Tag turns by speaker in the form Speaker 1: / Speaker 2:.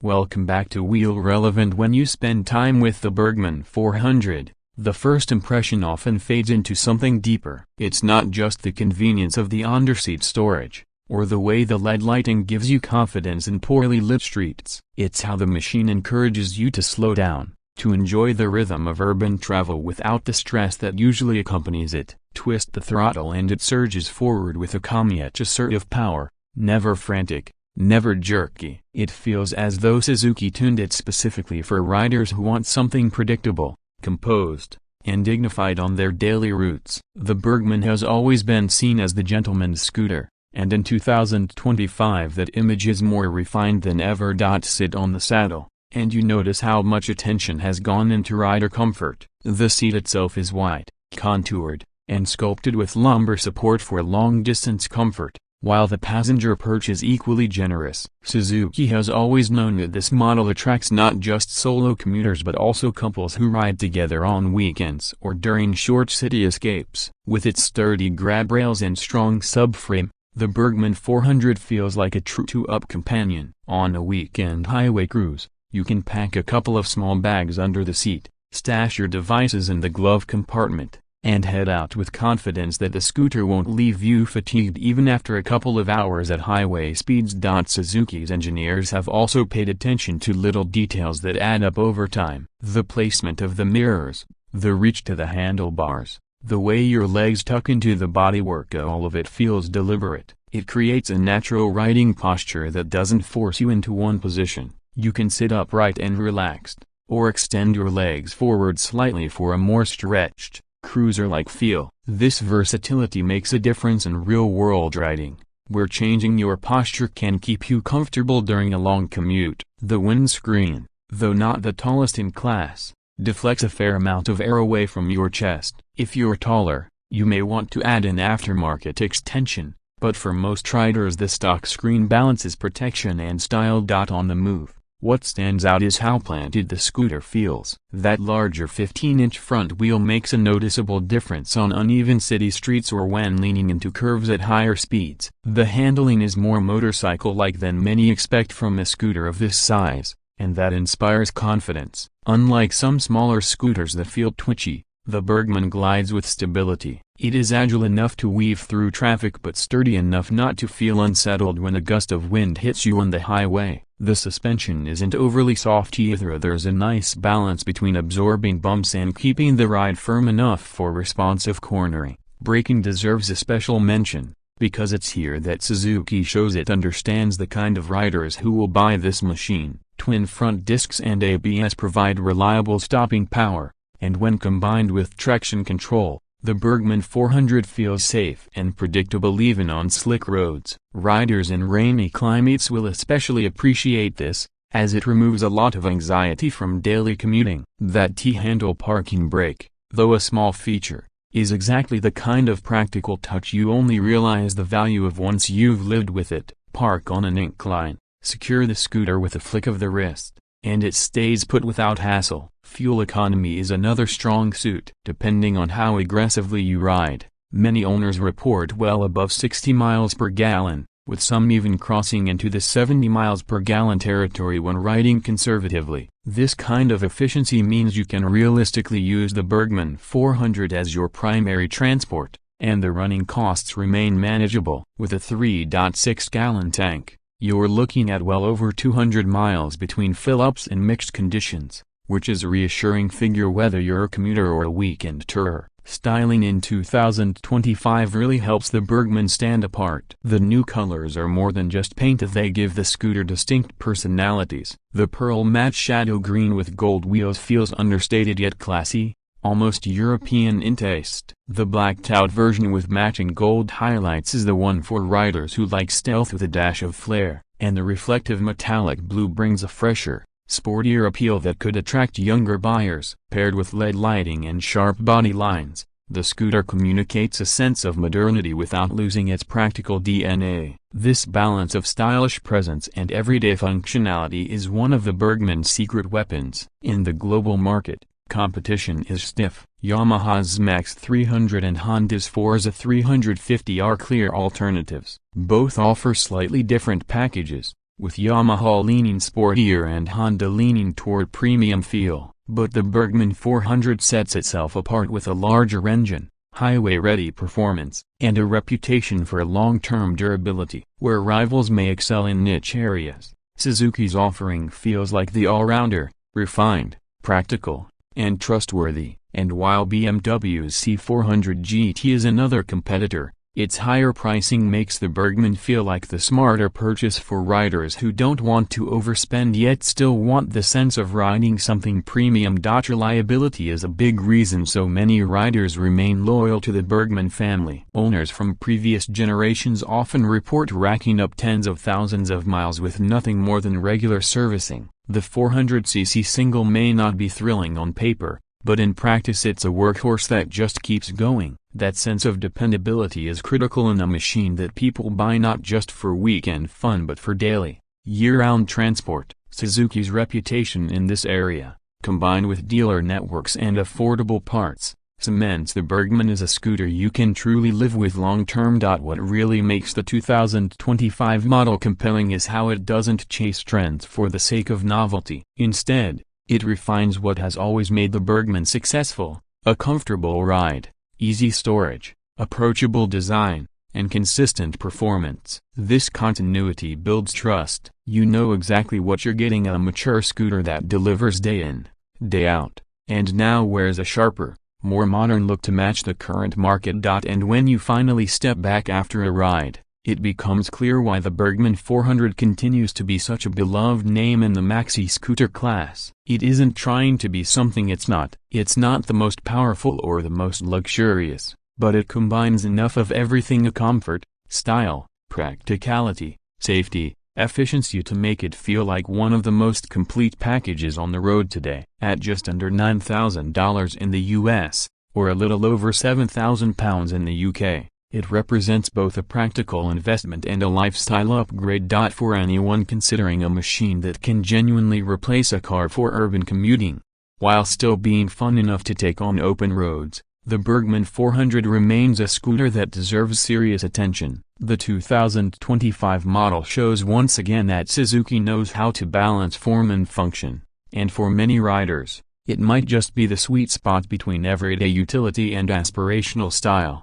Speaker 1: Welcome back to Wheel Relevant. When you spend time with the Burgman 400, the first impression often fades into something deeper. It's not just the convenience of the underseat storage, or the way the LED lighting gives you confidence in poorly lit streets. It's how the machine encourages you to slow down, to enjoy the rhythm of urban travel without the stress that usually accompanies it. Twist the throttle and it surges forward with a calm yet assertive power, never frantic, never jerky. It feels as though Suzuki tuned it specifically for riders who want something predictable, composed, and dignified on their daily routes. The Burgman has always been seen as the gentleman's scooter, and in 2025 that image is more refined than ever. Sit on the saddle, and you notice how much attention has gone into rider comfort. The seat itself is wide, contoured, and sculpted with lumbar support for long-distance comfort, while the passenger perch is equally generous. Suzuki has always known that this model attracts not just solo commuters but also couples who ride together on weekends or during short city escapes. With its sturdy grab rails and strong subframe, the Burgman 400 feels like a true two-up companion. On a weekend highway cruise, you can pack a couple of small bags under the seat, stash your devices in the glove compartment, and head out with confidence that the scooter won't leave you fatigued even after a couple of hours at highway speeds. Suzuki's engineers have also paid attention to little details that add up over time. The placement of the mirrors, the reach to the handlebars, the way your legs tuck into the bodywork, all of it feels deliberate. It creates a natural riding posture that doesn't force you into one position. You can sit upright and relaxed, or extend your legs forward slightly for a more stretched, cruiser-like feel. This versatility makes a difference in real-world riding, where changing your posture can keep you comfortable during a long commute. The windscreen, though not the tallest in class, deflects a fair amount of air away from your chest. If you're taller, you may want to add an aftermarket extension, but for most riders the stock screen balances protection and style. On the move, what stands out is how planted the scooter feels. That larger 15-inch front wheel makes a noticeable difference on uneven city streets or when leaning into curves at higher speeds. The handling is more motorcycle-like than many expect from a scooter of this size, and that inspires confidence. Unlike some smaller scooters that feel twitchy, the Burgman glides with stability. It is agile enough to weave through traffic but sturdy enough not to feel unsettled when a gust of wind hits you on the highway. The suspension isn't overly soft either. There's a nice balance between absorbing bumps and keeping the ride firm enough for responsive cornering. Braking deserves a special mention, because it's here that Suzuki shows it understands the kind of riders who will buy this machine. Twin front discs and ABS provide reliable stopping power, and when combined with traction control, the Burgman 400 feels safe and predictable even on slick roads. Riders in rainy climates will especially appreciate this, as it removes a lot of anxiety from daily commuting. That T-handle parking brake, though a small feature, is exactly the kind of practical touch you only realize the value of once you've lived with it. Park on an incline, secure the scooter with a flick of the wrist, and it stays put without hassle. Fuel economy is another strong suit. Depending on how aggressively you ride, many owners report well above 60 miles per gallon, with some even crossing into the 70 miles per gallon territory when riding conservatively. This kind of efficiency means you can realistically use the Burgman 400 as your primary transport, and the running costs remain manageable. With a 3.6-gallon tank, you're looking at well over 200 miles between fill-ups in mixed conditions, which is a reassuring figure whether you're a commuter or a weekend tourer. Styling in 2025 really helps the Burgman stand apart. The new colors are more than just paint, they give the scooter distinct personalities. The pearl matte shadow green with gold wheels feels understated yet classy, almost European in taste. The blacked-out version with matching gold highlights is the one for riders who like stealth with a dash of flair, and the reflective metallic blue brings a fresher, sportier appeal that could attract younger buyers. Paired with LED lighting and sharp body lines, the scooter communicates a sense of modernity without losing its practical DNA. This balance of stylish presence and everyday functionality is one of the Burgman's secret weapons. In the global market, competition is stiff. Yamaha's XMAX 300 and Honda's Forza 350 are clear alternatives. Both offer slightly different packages, with Yamaha leaning sportier and Honda leaning toward premium feel. But the Burgman 400 sets itself apart with a larger engine, highway-ready performance, and a reputation for long-term durability. Where rivals may excel in niche areas, Suzuki's offering feels like the all-rounder, refined, practical, and trustworthy. And while BMW's C 400 GT is another competitor, its higher pricing makes the Burgman feel like the smarter purchase for riders who don't want to overspend yet still want the sense of riding something premium. Reliability is a big reason so many riders remain loyal to the Burgman family. Owners from previous generations often report racking up tens of thousands of miles with nothing more than regular servicing. The 400cc single may not be thrilling on paper, but in practice it's a workhorse that just keeps going. That sense of dependability is critical in a machine that people buy not just for weekend fun but for daily, year-round transport. Suzuki's reputation in this area, combined with dealer networks and affordable parts, cements the Burgman as a scooter you can truly live with long-term. What really makes the 2025 model compelling is how it doesn't chase trends for the sake of novelty. Instead, it refines what has always made the Burgman successful: a comfortable ride, easy storage, approachable design, and consistent performance. This continuity builds trust. You know exactly what you're getting: a mature scooter that delivers day in, day out, and now wears a sharper, more modern look to match the current market. And when you finally step back after a ride, it becomes clear why the Burgman 400 continues to be such a beloved name in the maxi-scooter class. It isn't trying to be something it's not. It's not the most powerful or the most luxurious, but it combines enough of everything: a comfort, style, practicality, safety, efficiency to make it feel like one of the most complete packages on the road today. At just under $9,000 in the US, or a little over £7,000 in the UK, it represents both a practical investment and a lifestyle upgrade. For anyone considering a machine that can genuinely replace a car for urban commuting, while still being fun enough to take on open roads, the Burgman 400 remains a scooter that deserves serious attention. The 2025 model shows once again that Suzuki knows how to balance form and function, and for many riders, it might just be the sweet spot between everyday utility and aspirational style.